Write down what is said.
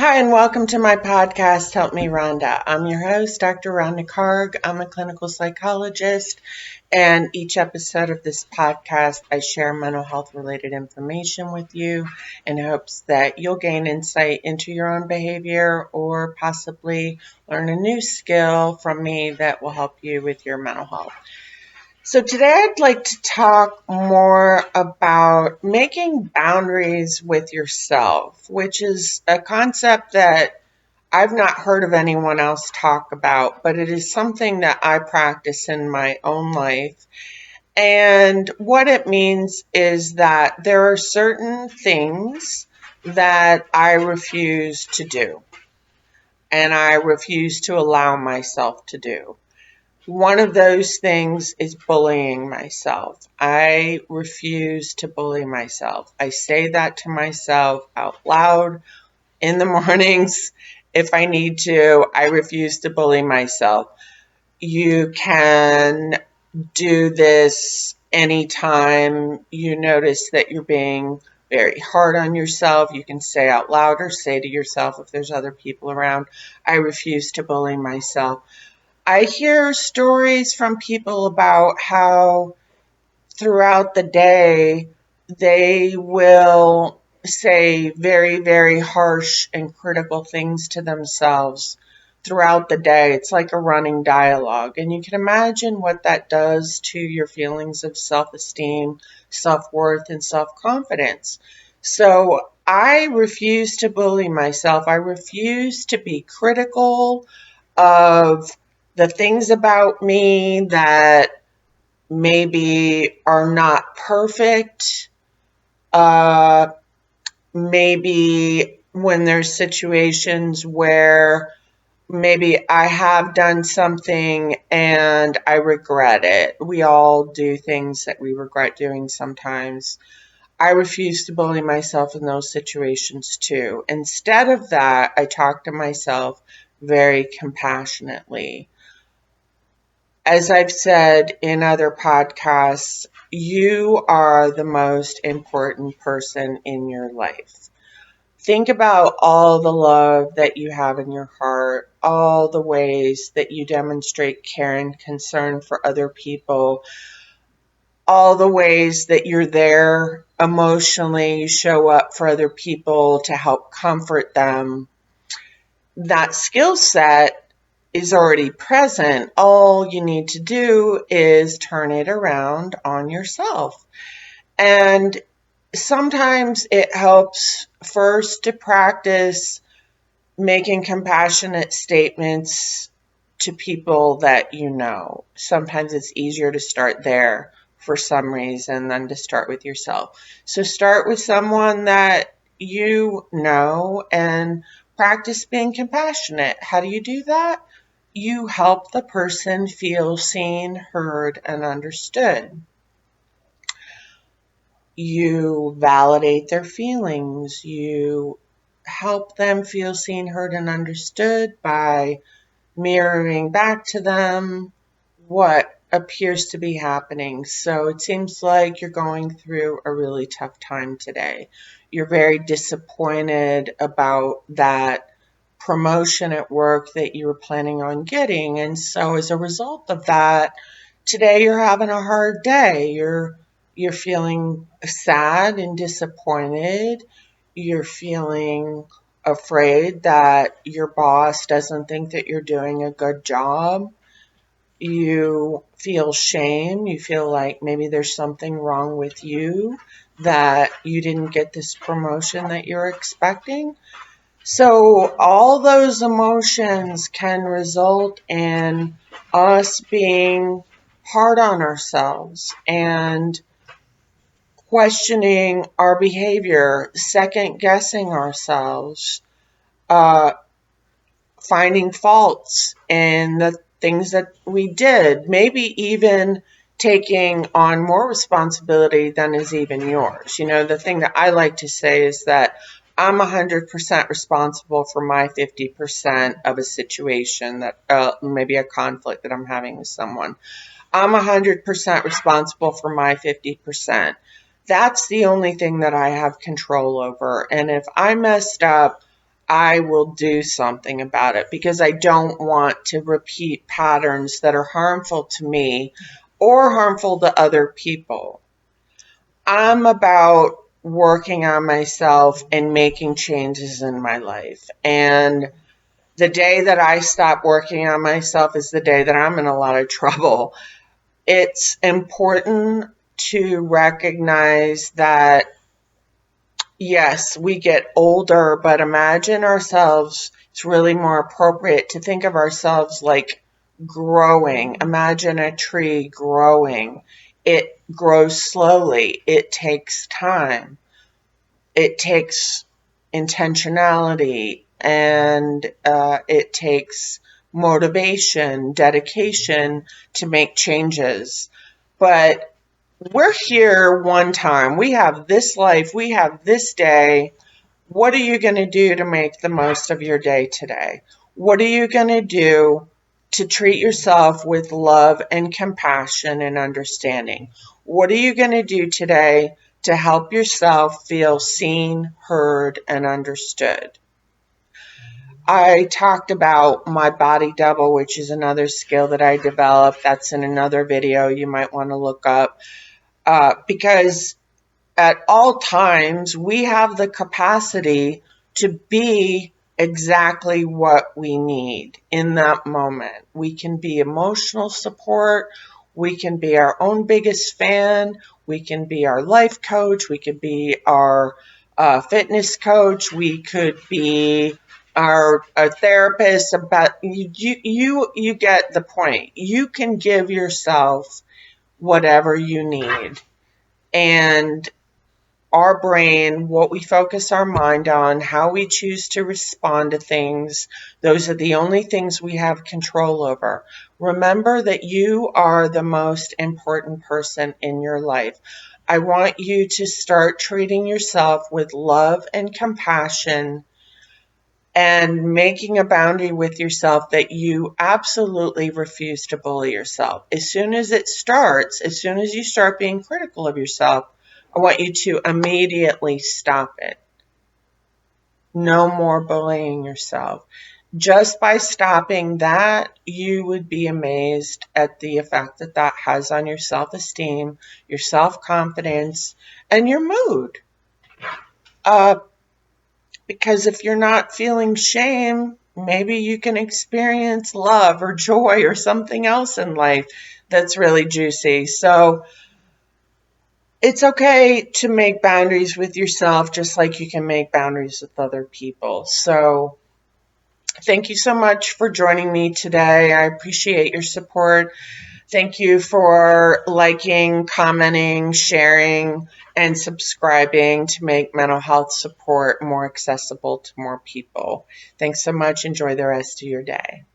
Hi, and welcome to my podcast, Help Me Rhonda. I'm your host, Dr. Rhonda Karg. I'm a clinical psychologist, and each episode of this podcast, I share mental health related information with you in hopes that you'll gain insight into your own behavior or possibly learn a new skill from me that will help you with your mental health. So today I'd like to talk more about making boundaries with yourself, which is a concept that I've not heard of anyone else talk about, but it is something that I practice in my own life. And what it means is that there are certain things that I refuse to do, and I refuse to allow myself to do. One of those things is bullying myself. I refuse to bully myself. I say that to myself out loud in the mornings if I need to. I refuse to bully myself. You can do this anytime you notice that you're being very hard on yourself. You can say out loud or say to yourself if there's other people around, I refuse to bully myself. I hear stories from people about how throughout the day they will say very, very harsh and critical things to themselves throughout the day. It's like a running dialogue. And you can imagine what that does to your feelings of self-esteem, self-worth, and self-confidence. So I refuse to bully myself. I refuse to be critical of the things about me that maybe are not perfect. Maybe when there's situations where maybe I have done something and I regret it. We all do things that we regret doing sometimes. I refuse to bully myself in those situations too. Instead of that, I talk to myself very compassionately. As I've said in other podcasts, you are the most important person in your life. Think about all the love that you have in your heart, all the ways that you demonstrate care and concern for other people, all the ways that you're there emotionally, you show up for other people to help comfort them. That skill set is already present. All you need to do is turn it around on yourself. And sometimes it helps first to practice making compassionate statements to people that you know. Sometimes it's easier to start there for some reason than to start with yourself. So start with someone that you know and practice being compassionate. How do you do that? You help the person feel seen, heard, and understood. You validate their feelings. You help them feel seen, heard, and understood by mirroring back to them what appears to be happening. So it seems like you're going through a really tough time today. You're very disappointed about that promotion at work that you were planning on getting. And so as a result of that, today you're having a hard day. You're feeling sad and disappointed. You're feeling afraid that your boss doesn't think that you're doing a good job. You feel shame. You feel like maybe there's something wrong with you, that you didn't get this promotion that you're expecting. So all those emotions can result in us being hard on ourselves and questioning our behavior, second guessing ourselves, uh, finding faults in the things that we did, maybe even taking on more responsibility than is even yours. You know, the thing that I like to say is that I'm 100% responsible for my 50% of a situation that maybe a conflict that I'm having with someone. I'm 100% responsible for my 50%. That's the only thing that I have control over. And if I messed up, I will do something about it because I don't want to repeat patterns that are harmful to me or harmful to other people. I'm about working on myself and making changes in my life. And the day that I stop working on myself is the day that I'm in a lot of trouble. It's important to recognize that, yes, we get older, but imagine ourselves, it's really more appropriate to think of ourselves like growing. Imagine a tree growing. It grows slowly. It takes time. It takes intentionality, and it takes motivation, dedication to make changes. But we're here one time. We have this life. We have this day. What are you going to do to make the most of your day today? What are you going to do to treat yourself with love and compassion and understanding? What are you going to do today to help yourself feel seen, heard, and understood? I talked about my body double, which is another skill that I developed. That's in another video you might want to look up, because at all times, we have the capacity to be exactly what we need in that moment. We can be emotional support. We can be our own biggest fan. We can be our life coach. We could be our fitness coach. We could be our therapist. But you get the point. You can give yourself whatever you need. And our brain, what we focus our mind on, how we choose to respond to things, those are the only things we have control over. Remember that you are the most important person in your life. I want you to start treating yourself with love and compassion and making a boundary with yourself that you absolutely refuse to bully yourself. As soon as it starts, as soon as you start being critical of yourself, I want you to immediately stop it. No more bullying yourself. Just by stopping that, you would be amazed at the effect that that has on your self-esteem, your self-confidence, and your mood. Because if you're not feeling shame, maybe you can experience love or joy or something else in life that's really juicy. So it's okay to make boundaries with yourself, just like you can make boundaries with other people. So thank you so much for joining me today. I appreciate your support. Thank you for liking, commenting, sharing, and subscribing to make mental health support more accessible to more people. Thanks so much. Enjoy the rest of your day.